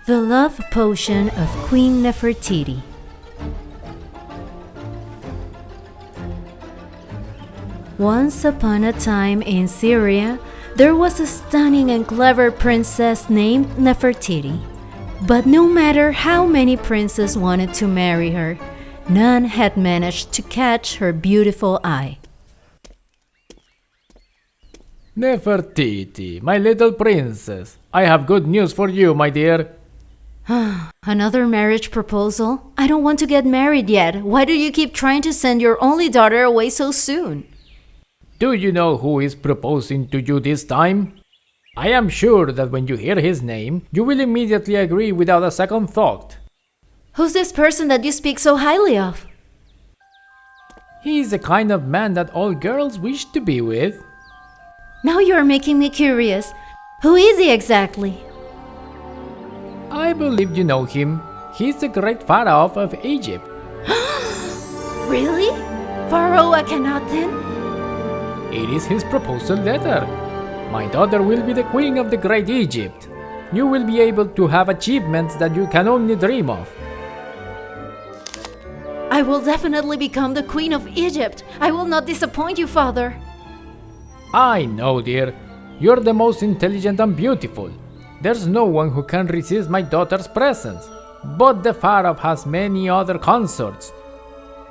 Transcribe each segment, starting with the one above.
The Love Potion of Queen Nefertiti. Once upon a time in Syria, there was a stunning and clever princess named Nefertiti. But no matter how many princes wanted to marry her, none had managed to catch her beautiful eye. Nefertiti, my little princess, I have good news for you, my dear. Another marriage proposal? I don't want to get married yet. Why do you keep trying to send your only daughter away so soon? Do you know who is proposing to you this time? I am sure that when you hear his name, you will immediately agree without a second thought. Who's this person that you speak so highly of? He is the kind of man that all girls wish to be with. Now you're making me curious. Who is he exactly? I believe you know him. He's the great pharaoh of Egypt. Really? Pharaoh Akhenaten? It is his proposal letter. My daughter will be the queen of the great Egypt. You will be able to have achievements that you can only dream of. I will definitely become the queen of Egypt. I will not disappoint you, father. I know, dear. You're the most intelligent and beautiful. There's no one who can resist my daughter's presence. But the pharaoh has many other consorts.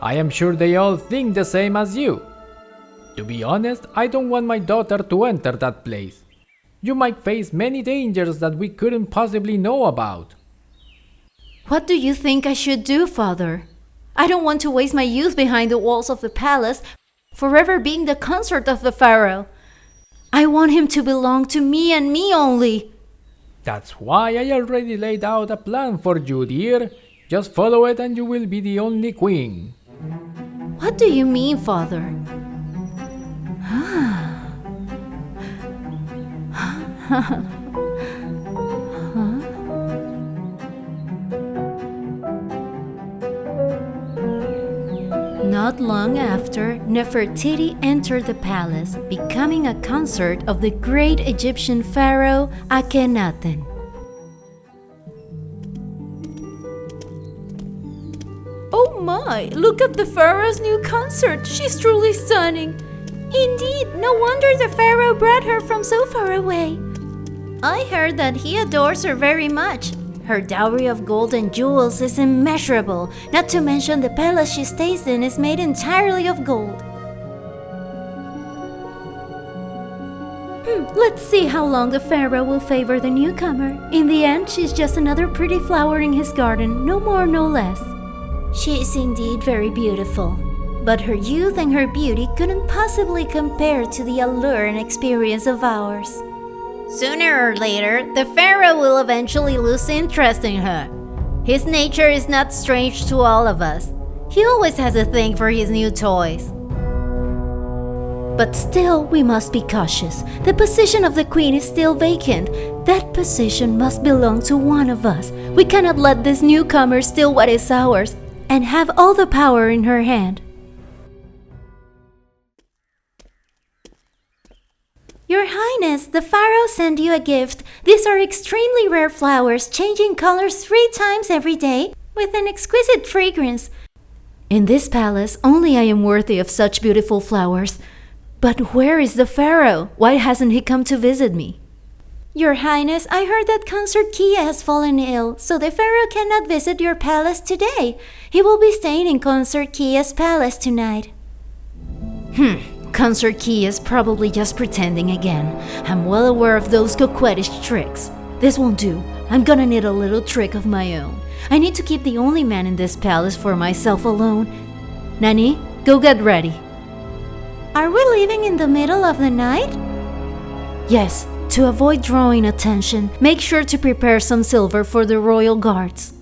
I am sure they all think the same as you. To be honest, I don't want my daughter to enter that place. You might face many dangers that we couldn't possibly know about. What do you think I should do, father? I don't want to waste my youth behind the walls of the palace, forever being the consort of the pharaoh. I want him to belong to me and me only. That's why I already laid out a plan for you, dear. Just follow it and you will be the only queen. What do you mean, father? Not long after, Nefertiti entered the palace, becoming a consort of the great Egyptian pharaoh Akhenaten. Oh my! Look at the pharaoh's new consort! She's truly stunning! Indeed, no wonder the pharaoh brought her from so far away. I heard that he adores her very much. Her dowry of gold and jewels is immeasurable, not to mention the palace she stays in is made entirely of gold. Let's see how long the pharaoh will favor the newcomer. In the end, she's just another pretty flower in his garden, no more, no less. She is indeed very beautiful, but her youth and her beauty couldn't possibly compare to the allure and experience of ours. Sooner or later, the pharaoh will eventually lose interest in her. His nature is not strange to all of us. He always has a thing for his new toys. But still, we must be cautious. The position of the queen is still vacant. That position must belong to one of us. We cannot let this newcomer steal what is ours and have all the power in her hand. Your Highness, the pharaoh sent you a gift. These are extremely rare flowers, changing colors 3 times every day, with an exquisite fragrance. In this palace, only I am worthy of such beautiful flowers. But where is the pharaoh? Why hasn't he come to visit me? Your Highness, I heard that Consort Kia has fallen ill, so the pharaoh cannot visit your palace today. He will be staying in Consort Kia's palace tonight. Consort Kia is probably just pretending again. I'm well aware of those coquettish tricks. This won't do. I'm gonna need a little trick of my own. I need to keep the only man in this palace for myself alone. Nani, go get ready. Are we leaving in the middle of the night? Yes, to avoid drawing attention, make sure to prepare some silver for the royal guards.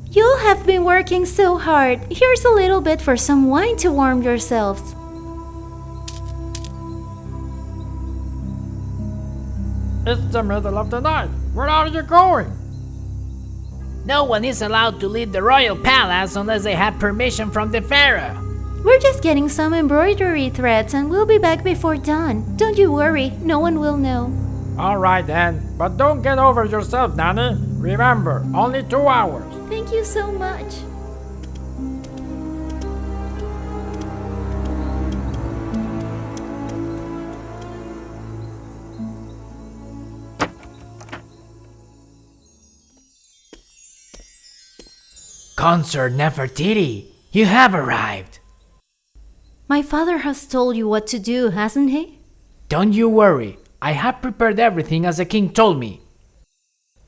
You'll have been working so hard. Here's a little bit for some wine to warm yourselves. It's the middle of the night. Where are you going? No one is allowed to leave the royal palace unless they have permission from the pharaoh. We're just getting some embroidery threads and we'll be back before dawn. Don't you worry, no one will know. Alright then, but don't get over yourself, Nanny. Remember, only 2 hours. Thank you so much. Consort Nefertiri, you have arrived. My father has told you what to do, hasn't he? Don't you worry, I have prepared everything as the king told me.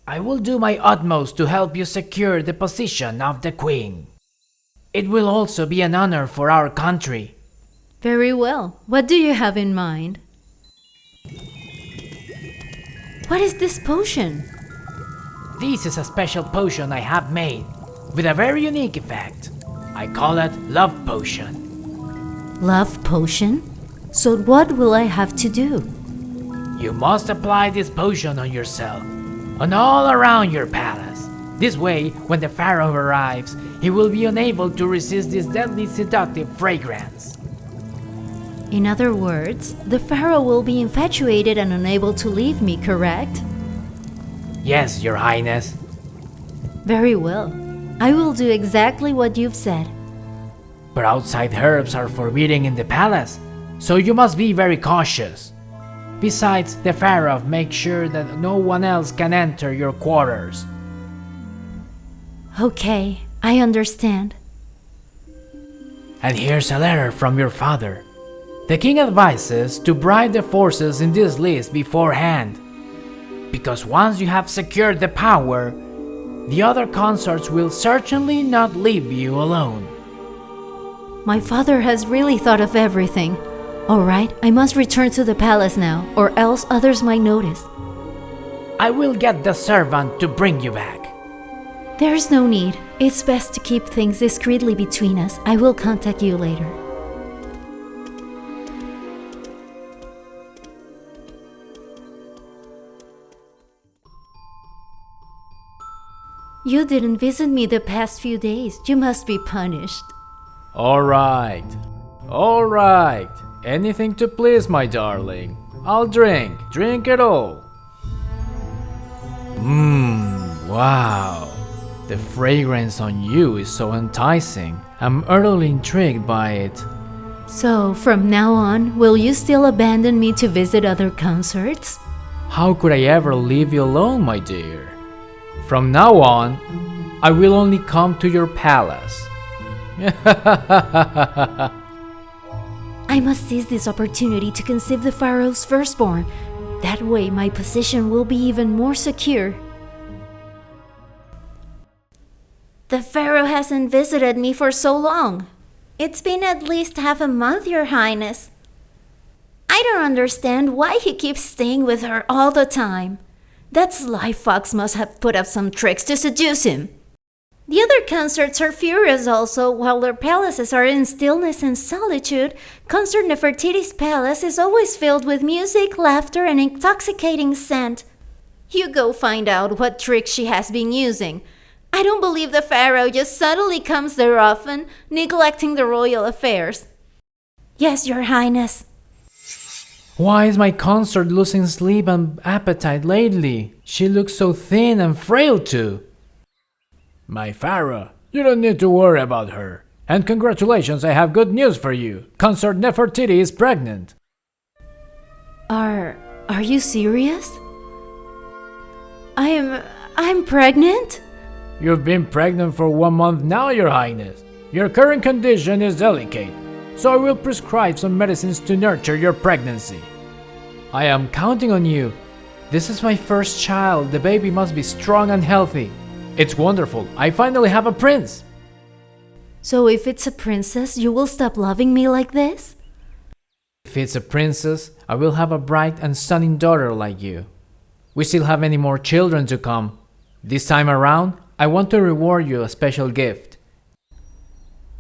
I will do my utmost to help you secure the position of the queen. It will also be an honor for our country. Very well. What do you have in mind? What is this potion? This is a special potion I have made, with a very unique effect. I call it Love Potion. Love potion? So what will I have to do? You must apply this potion on yourself, and all around your palace. This way, when the pharaoh arrives, he will be unable to resist this deadly seductive fragrance. In other words, the pharaoh will be infatuated and unable to leave me, correct? Yes, your highness. Very well. I will do exactly what you've said. But outside herbs are forbidden in the palace, so you must be very cautious. Besides, the pharaoh makes sure that no one else can enter your quarters. Okay, I understand. And here's a letter from your father. The king advises to bribe the forces in this list beforehand, because once you have secured the power, the other consorts will certainly not leave you alone. My father has really thought of everything. All right, I must return to the palace now, or else others might notice. I will get the servant to bring you back. There's no need. It's best to keep things discreetly between us. I will contact you later. You didn't visit me the past few days. You must be punished. Alright. Anything to please my darling. I'll drink it all. Wow. The fragrance on you is so enticing. I'm utterly intrigued by it. So, from now on, will you still abandon me to visit other concerts? How could I ever leave you alone, my dear? From now on, I will only come to your palace. I must seize this opportunity to conceive the pharaoh's firstborn. That way, my position will be even more secure. The pharaoh hasn't visited me for so long. It's been at least half a month, Your Highness. I don't understand why he keeps staying with her all the time. That sly fox must have put up some tricks to seduce him. The other consorts are furious also. While their palaces are in stillness and solitude, Consort Nefertiti's palace is always filled with music, laughter, and intoxicating scent. You go find out what tricks she has been using. I don't believe the pharaoh just suddenly comes there often, neglecting the royal affairs. Yes, Your Highness. Why is my consort losing sleep and appetite lately? She looks so thin and frail too. My pharaoh, you don't need to worry about her. And congratulations, I have good news for you. Consort Nefertiri is pregnant. Are you serious? I'm pregnant? You've been pregnant for 1 month now, Your Highness. Your current condition is delicate, so I will prescribe some medicines to nurture your pregnancy. I am counting on you. This is my first child. The baby must be strong and healthy. It's wonderful. I finally have a prince. So if it's a princess, you will stop loving me like this? If it's a princess, I will have a bright and stunning daughter like you. We still have many more children to come. This time around, I want to reward you a special gift.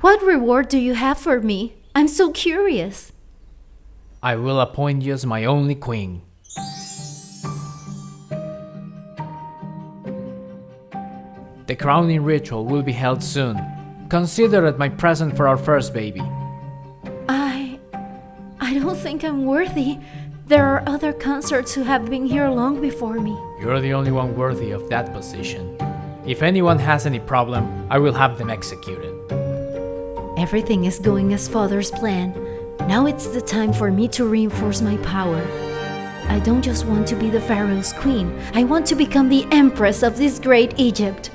What reward do you have for me? I'm so curious. I will appoint you as my only queen. The crowning ritual will be held soon. Consider it my present for our first baby. I don't think I'm worthy. There are other consorts who have been here long before me. You're the only one worthy of that position. If anyone has any problem, I will have them executed. Everything is going as Father's plan. Now it's the time for me to reinforce my power. I don't just want to be the Pharaoh's queen. I want to become the empress of this great Egypt.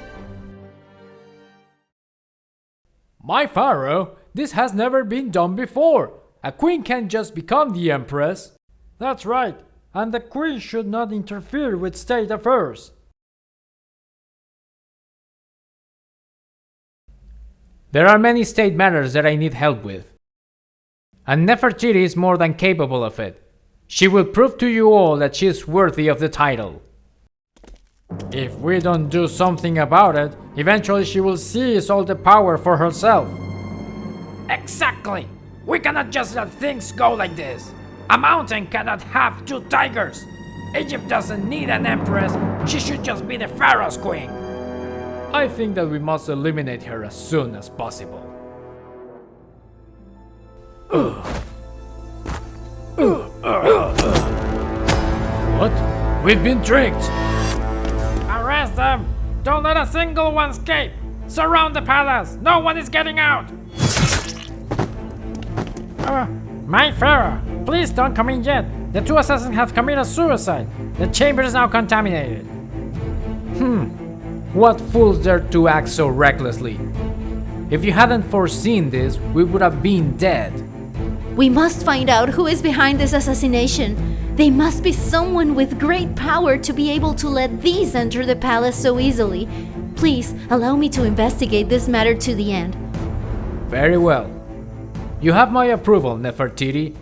My pharaoh, this has never been done before. A queen can't just become the empress. That's right, and the queen should not interfere with state affairs. There are many state matters that I need help with. And Nefertiri is more than capable of it. She will prove to you all that she is worthy of the title. If we don't do something about it, eventually she will seize all the power for herself. Exactly! We cannot just let things go like this. A mountain cannot have two tigers. Egypt doesn't need an empress. She should just be the pharaoh's queen. I think that we must eliminate her as soon as possible. What? We've been tricked! Arrest them! Don't let a single one escape! Surround the palace! No one is getting out! My pharaoh! Please don't come in yet! The two assassins have committed suicide! The chamber is now contaminated! What fools dare to act so recklessly? If you hadn't foreseen this, we would have been dead. We must find out who is behind this assassination. They must be someone with great power to be able to let these enter the palace so easily. Please, allow me to investigate this matter to the end. Very well. You have my approval, Nefertiri.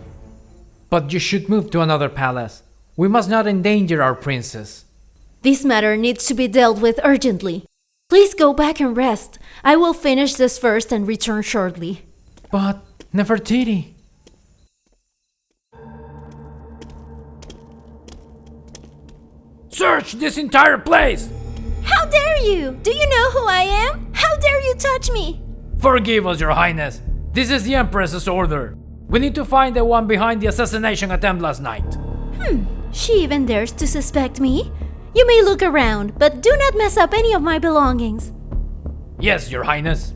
But you should move to another palace. We must not endanger our princess. This matter needs to be dealt with urgently. Please go back and rest. I will finish this first and return shortly. But, Nefertiri... Search this entire place! How dare you? Do you know who I am? How dare you touch me? Forgive us, Your Highness. This is the Empress's order. We need to find the one behind the assassination attempt last night. She even dares to suspect me? You may look around, but do not mess up any of my belongings. Yes, Your Highness.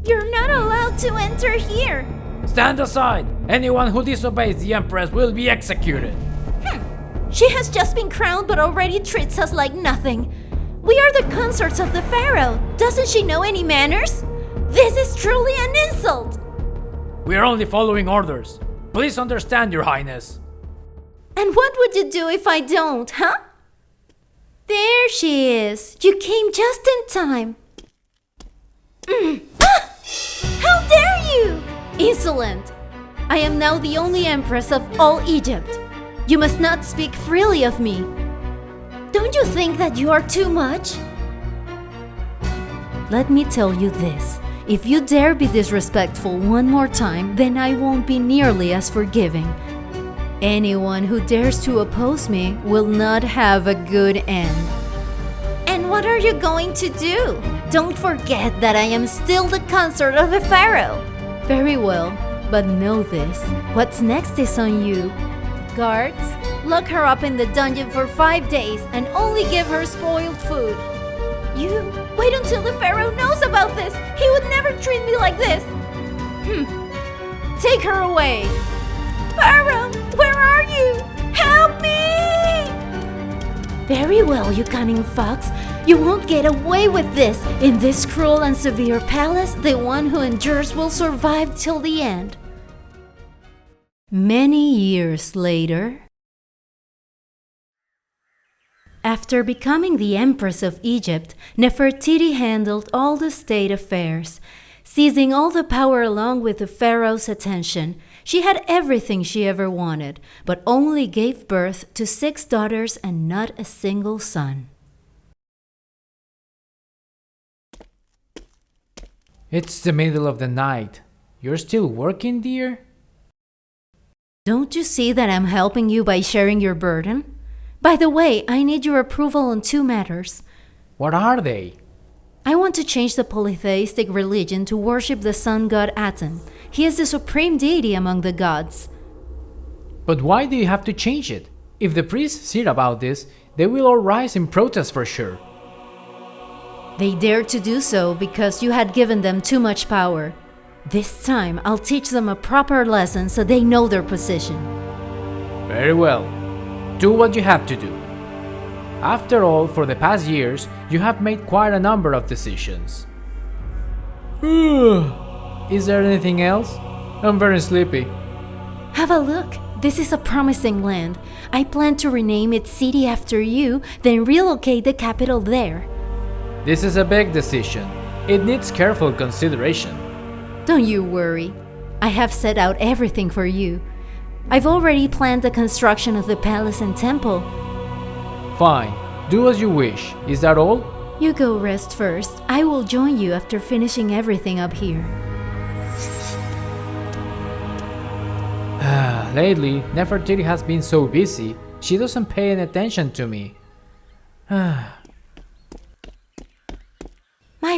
You're not allowed to enter here. Stand aside. Anyone who disobeys the Empress will be executed. She has just been crowned but already treats us like nothing. We are the consorts of the pharaoh. Doesn't she know any manners? This is truly an insult. We are only following orders. Please understand, Your Highness. And what would you do if I don't, huh? There she is. You came just in time. How dare you! Insolent! I am now the only empress of all Egypt. You must not speak freely of me. Don't you think that you are too much? Let me tell you this. If you dare be disrespectful one more time, then I won't be nearly as forgiving. Anyone who dares to oppose me will not have a good end. And what are you going to do? Don't forget that I am still the consort of the pharaoh. Very well, but know this. What's next is on you. Guards, lock her up in the dungeon for 5 days and only give her spoiled food. You wait until the pharaoh knows about this. He would never treat me like this. Take her away. Pharaoh, where are you? Help me! Very well, you cunning fox. You won't get away with this. In this cruel and severe palace, the one who endures will survive till the end. Many years later, after becoming the Empress of Egypt, Nefertiti handled all the state affairs, seizing all the power along with the pharaoh's attention. She had everything she ever wanted, but only gave birth to 6 daughters and not a single son. It's the middle of the night. You're still working, dear? Don't you see that I'm helping you by sharing your burden? By the way, I need your approval on 2 matters. What are they? I want to change the polytheistic religion to worship the sun god Aten. He is the supreme deity among the gods. But why do you have to change it? If the priests hear about this, they will all rise in protest for sure. They dared to do so because you had given them too much power. This time, I'll teach them a proper lesson so they know their position. Very well. Do what you have to do. After all, for the past years, you have made quite a number of decisions. Is there anything else? I'm very sleepy. Have a look. This is a promising land. I plan to rename its city after you, then relocate the capital there. This is a big decision. It needs careful consideration. Don't you worry. I have set out everything for you. I've already planned the construction of the palace and temple. Fine. Do as you wish. Is that all? You go rest first. I will join you after finishing everything up here. Lately, Nefertiri has been so busy, she doesn't pay any attention to me. My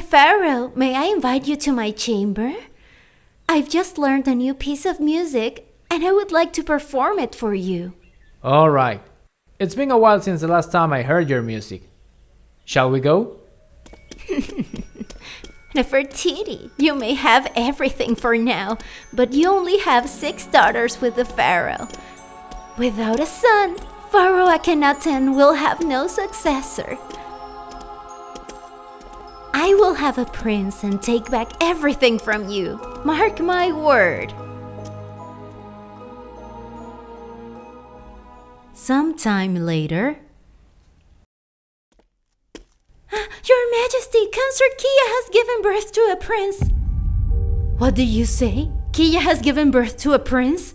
pharaoh, may I invite you to my chamber? I've just learned a new piece of music, and I would like to perform it for you. All right. It's been a while since the last time I heard your music. Shall we go? Nefertiti, you may have everything for now, but you only have 6 daughters with the pharaoh. Without a son, Pharaoh Akhenaten will have no successor. I will have a prince and take back everything from you. Mark my word. Sometime later. Your Majesty, Consort Kia has given birth to a prince. What did you say? Kia has given birth to a prince?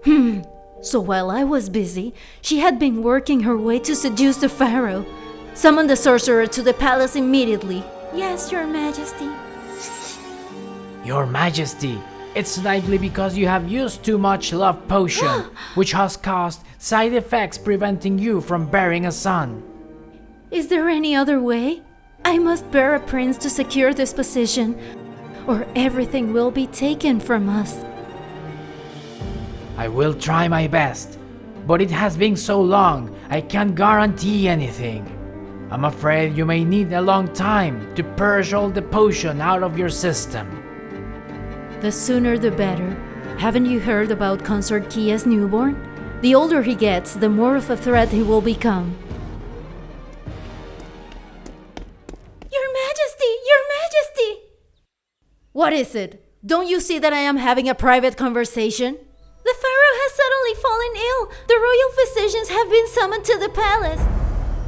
So while I was busy, she had been working her way to seduce the pharaoh. Summon the sorcerer to the palace immediately. Yes, Your Majesty. Your Majesty, it's likely because you have used too much love potion, which has caused side effects preventing you from bearing a son. Is there any other way? I must bear a prince to secure this position, or everything will be taken from us. I will try my best, but it has been so long, I can't guarantee anything. I'm afraid you may need a long time to purge all the potion out of your system. The sooner the better. Haven't you heard about Consort Kia's newborn? The older he gets, the more of a threat he will become. Your Majesty! Your Majesty! What is it? Don't you see that I am having a private conversation? The pharaoh has suddenly fallen ill. The royal physicians have been summoned to the palace.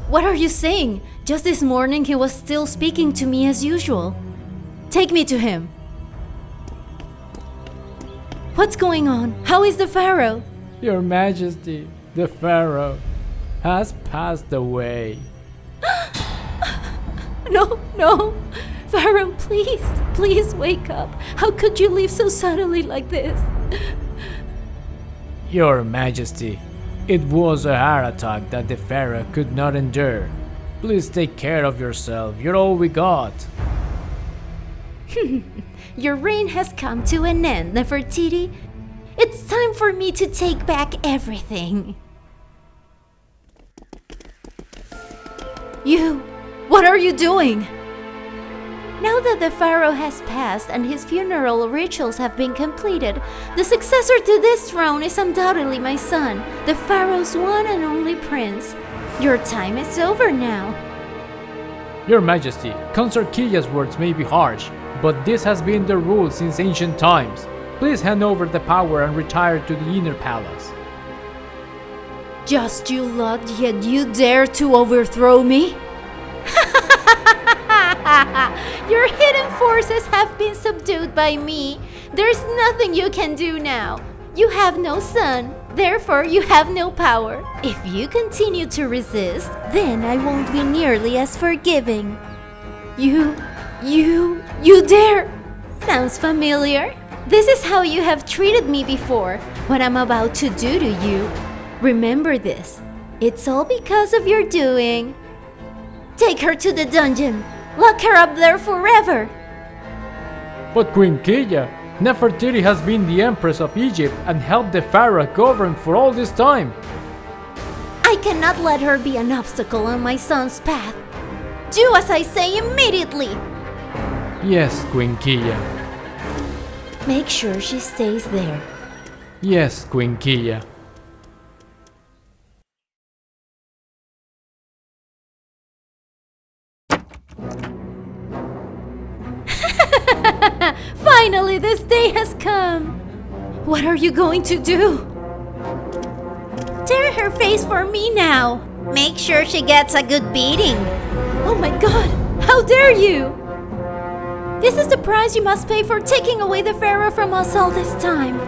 What are you saying? Just this morning he was still speaking to me as usual. Take me to him. What's going on? How is the pharaoh? Your Majesty, the pharaoh has passed away. No. Pharaoh, please wake up. How could you leave so suddenly like this? Your Majesty, it was a heart attack that the pharaoh could not endure. Please take care of yourself. You're all we got. Your reign has come to an end, Nefertiti. It's time for me to take back everything. What are you doing? Now that the pharaoh has passed and his funeral rituals have been completed, the successor to this throne is undoubtedly my son, the pharaoh's one and only prince. Your time is over now. Your Majesty, Consort Kia's words may be harsh, but this has been the rule since ancient times. Please hand over the power and retire to the inner palace. Just you lot, yet you dare to overthrow me? Your hidden forces have been subdued by me. There's nothing you can do now. You have no son, therefore you have no power. If you continue to resist, then I won't be nearly as forgiving. You dare! Sounds familiar? This is how you have treated me before, what I'm about to do to you. Remember this. It's all because of your doing. Take her to the dungeon. Lock her up there forever. But Queen Kia, Nefertiri has been the Empress of Egypt and helped the Pharaoh govern for all this time. I cannot let her be an obstacle on my son's path. Do as I say immediately. Yes, Queen Kia. Make sure she stays there. Yes, Queen Kia. Finally, this day has come. What are you going to do? Tear her face for me now. Make sure she gets a good beating. Oh my god, how dare you! This is the price you must pay for taking away the pharaoh from us all this time.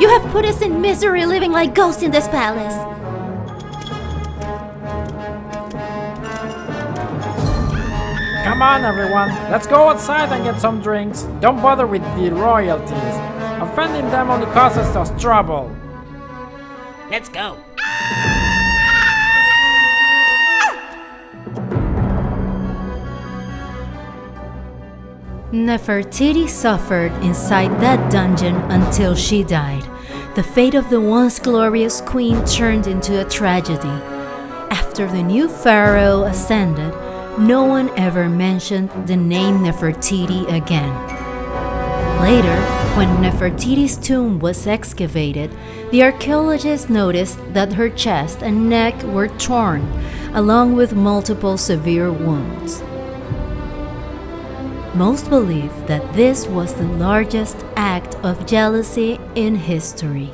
You have put us in misery living like ghosts in this palace. Come on, everyone. Let's go outside and get some drinks. Don't bother with the royalties. Offending them only causes us trouble. Let's go. Nefertiti suffered inside that dungeon until she died. The fate of the once glorious queen turned into a tragedy. After the new pharaoh ascended, no one ever mentioned the name Nefertiti again. Later, when Nefertiti's tomb was excavated, the archaeologists noticed that her chest and neck were torn, along with multiple severe wounds. Most believe that this was the largest act of jealousy in history.